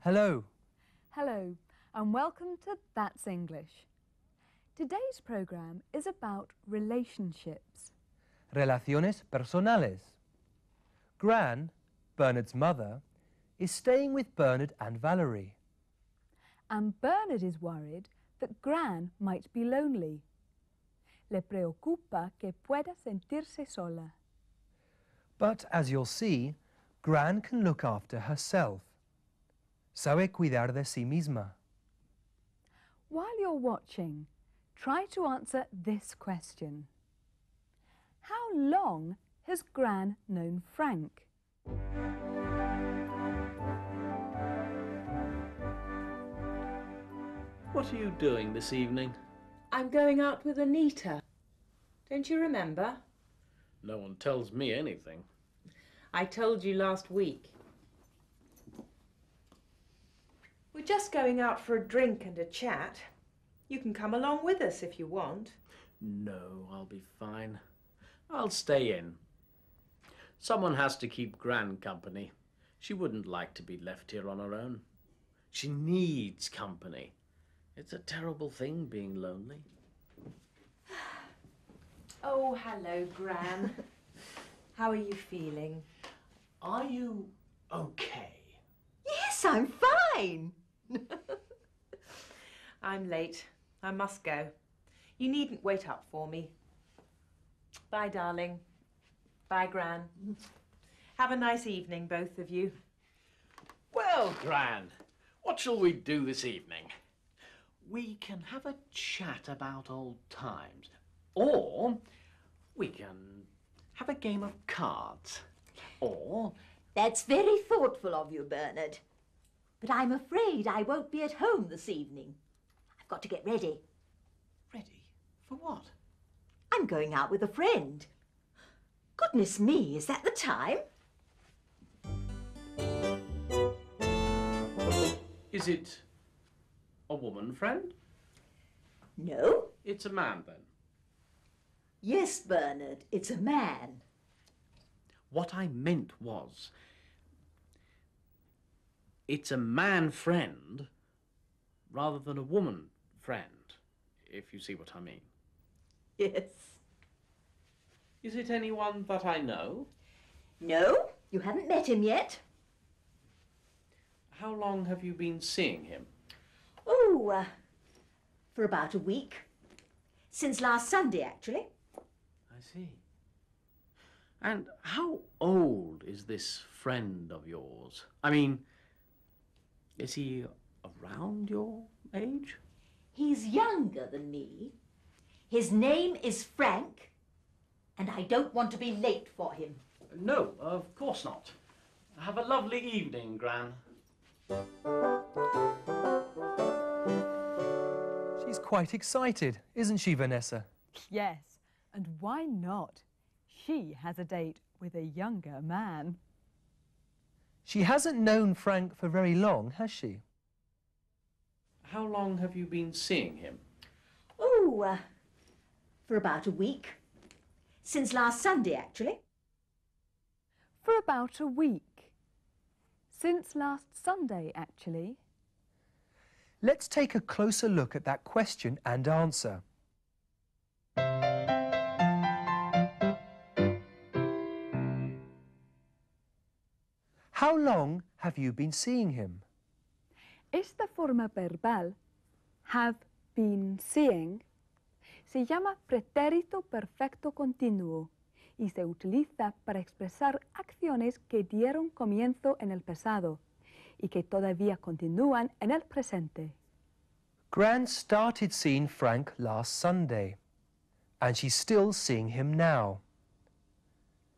Hello. Hello, and welcome to That's English. Today's program is about relationships. Relaciones personales. Gran, Bernard's mother, is staying with Bernard and Valerie. And Bernard is worried that Gran might be lonely. Le preocupa que pueda sentirse sola. But as you'll see, Gran can look after herself. Sabe cuidar de sí misma. While you're watching, try to answer this question. How long has Gran known Frank? What are you doing this evening? I'm going out with Anita. Don't you remember? No one tells me anything. I told you last week. We're just going out for a drink and a chat. You can come along with us if you want. No, I'll be fine. I'll stay in. Someone has to keep Gran company. She wouldn't like to be left here on her own. She needs company. It's a terrible thing being lonely. Oh, hello, Gran. How are you feeling? Are you okay? Yes, I'm fine. I'm late. I must go. You needn't wait up for me. Bye, darling. Bye, Gran. Have a nice evening, both of you. Well, Gran, what shall we do this evening? We can have a chat about old times, or we can have a game of cards, or... That's very thoughtful of you, Bernard. But I'm afraid I won't be at home this evening. I've got to get ready. Ready? For what? I'm going out with a friend. Goodness me, is that the time? Is it a woman friend? No. It's a man, then. Yes, Bernard, it's a man. What I meant was, it's a man friend rather than a woman friend, if you see what I mean. Yes. Is it anyone that I know? No, you haven't met him yet. How long have you been seeing him? Oh, for about a week. Since last Sunday, actually. I see. And how old is this friend of yours? I mean, is he around your age? He's younger than me. His name is Frank, and I don't want to be late for him. No, of course not. Have a lovely evening, Gran. She's quite excited, isn't she, Vanessa? Yes, and why not? She has a date with a younger man. She hasn't known Frank for very long, has she? How long have you been seeing him? Oh, for about a week. Since last Sunday, actually. For about a week. Since last Sunday, actually. Let's take a closer look at that question and answer. How long have you been seeing him? Esta forma verbal, have been seeing, se llama pretérito perfecto continuo y se utiliza para expresar acciones que dieron comienzo en el pasado y que todavía continúan en el presente. Gran started seeing Frank last Sunday, and she's still seeing him now.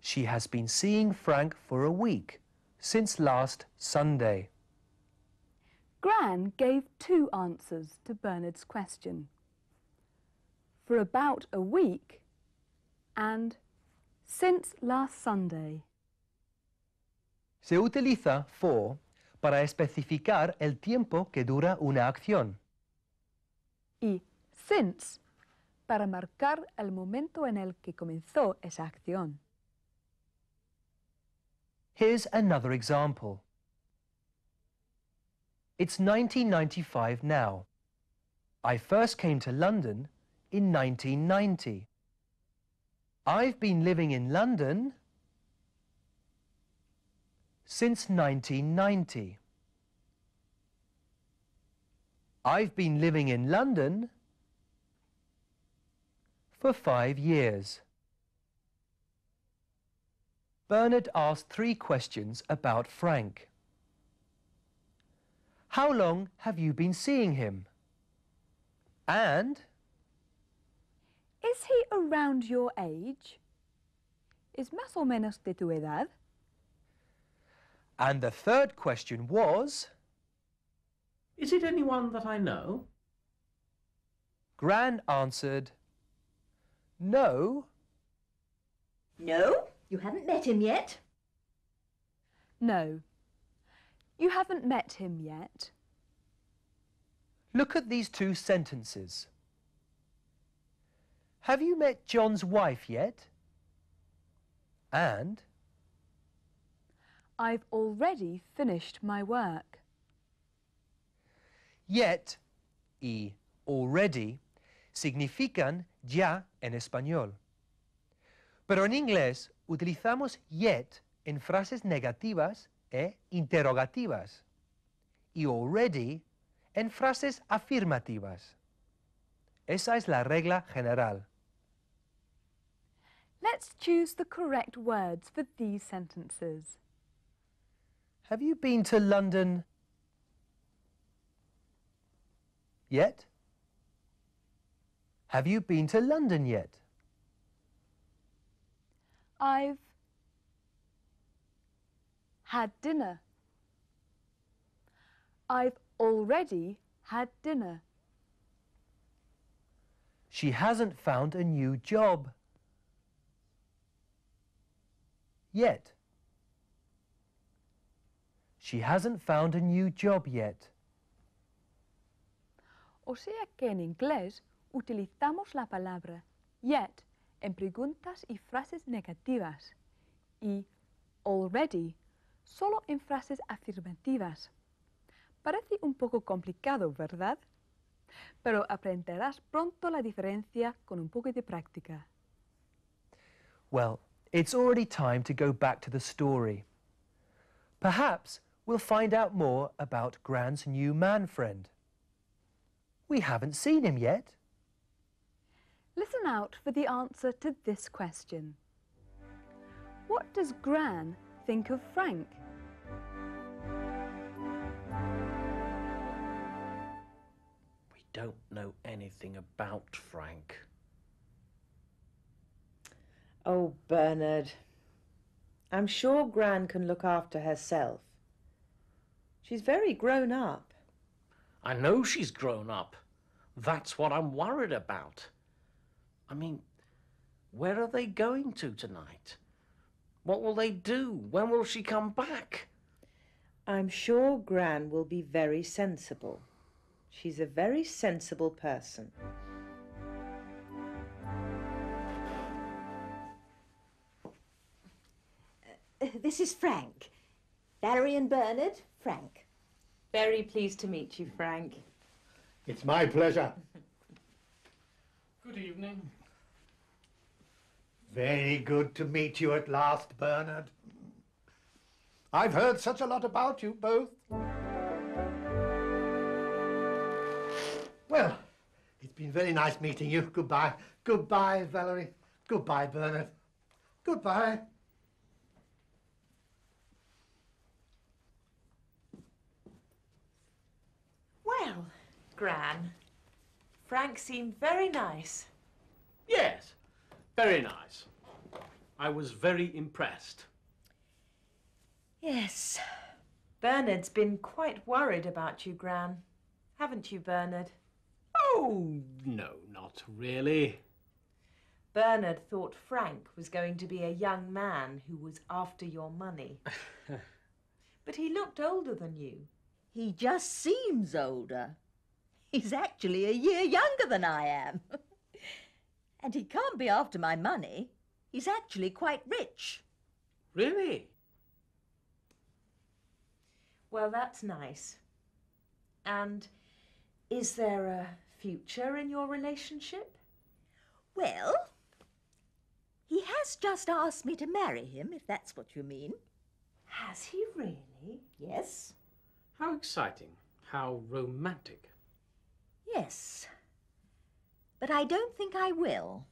She has been seeing Frank for a week, since last Sunday. Gran gave two answers to Bernard's question. For about a week and since last Sunday. Se utiliza for para especificar el tiempo que dura una acción. Y since para marcar el momento en el que comenzó esa acción. Here's another example. It's 1995 now. I first came to London in 1990. I've been living in London since 1990. I've been living in London for 5 years. Bernard asked 3 questions about Frank. How long have you been seeing him? And Is he around your age? ¿Es más o menos de tu edad? the 3rd question was, Is it anyone that I know? Gran answered, no, No, you haven't met him yet. No. You haven't met him yet. Look at these 2 sentences. Have you met John's wife yet? And I've already finished my work. yet y already significan ya en español. Pero en inglés utilizamos yet en frases negativas e interrogativas y already en frases afirmativas. Esa es la regla general. Let's choose the correct words for these sentences. Have you been to London yet? Have you been to London yet? I've had dinner. I've already had dinner. She hasn't found a new job yet. She hasn't found a new job yet. O sea que en inglés utilizamos la palabra yet en preguntas y frases negativas y already solo en frases afirmativas. Parece un poco complicado, ¿verdad? Pero aprenderás pronto la diferencia con un poco de práctica. Well, it's already time to go back to the story. Perhaps we'll find out more about Gran's new man friend. We haven't seen him yet. Listen out for the answer to this question. What does Gran think of Frank? We don't know anything about Frank. Oh, Bernard. I'm sure Gran can look after herself. She's very grown up. I know she's grown up. That's what I'm worried about. I mean, where are they going to tonight? What will they do? When will she come back? I'm sure Gran will be very sensible. She's a very sensible person. This is Frank. Valerie and Bernard, Frank. Very pleased to meet you, Frank. It's my pleasure. Good evening. Very good to meet you at last, Bernard. I've heard such a lot about you both. Well, it's been very nice meeting you. Goodbye. Goodbye, Valerie. Goodbye, Bernard. Goodbye. Well, Gran, Frank seemed very nice. Yes, very nice. I was very impressed. Yes. Bernard's been quite worried about you, Gran. Haven't you, Bernard? Oh, no, not really. Bernard thought Frank was going to be a young man who was after your money. But he looked older than you. He just seems older. He's actually a year younger than I am. And he can't be after my money. He's actually quite rich. Really? Well, that's nice. And is there a future in your relationship? Well, he has just asked me to marry him, if that's what you mean. Has he really? Yes. How exciting. How romantic. Yes. But I don't think I will.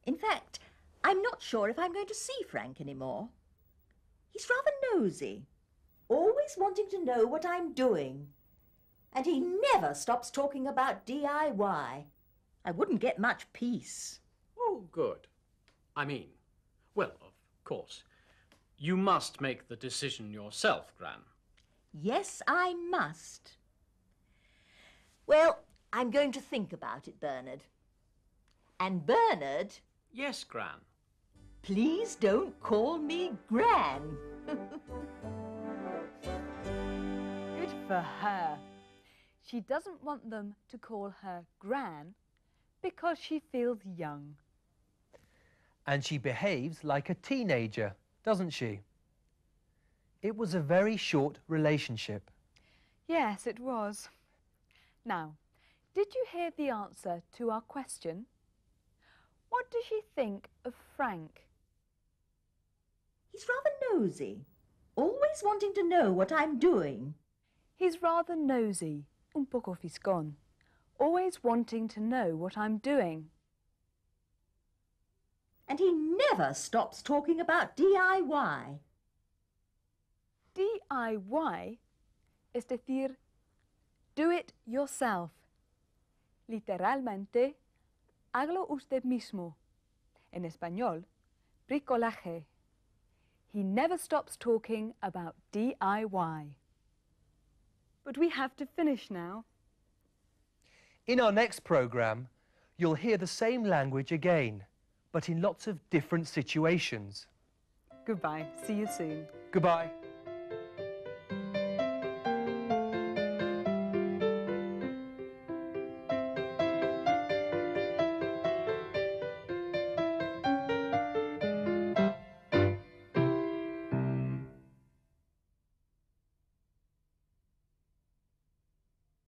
In fact, I'm not sure if I'm going to see Frank anymore. He's rather nosy, always wanting to know what I'm doing. And he never stops talking about DIY. I wouldn't get much peace. Oh, good. I mean, well, of course, you must make the decision yourself, Gran. Yes, I must. Well, I'm going to think about it, Bernard. And Bernard, Yes, Gran. please don't call me Gran. Good for her. She doesn't want them to call her Gran because she feels young. And she behaves like a teenager, doesn't she? It was a very short relationship. Yes, it was. Now, did you hear the answer to our question? What does she think of Frank? He's rather nosy, always wanting to know what I'm doing. He's rather nosy, un poco fiscón, always wanting to know what I'm doing. And he never stops talking about DIY. DIY es decir, do it yourself. Literalmente, hágalo usted mismo. En español, bricolaje. He never stops talking about DIY. But we have to finish now. In our next programme, you'll hear the same language again, but in lots of different situations. Goodbye. See you soon. Goodbye.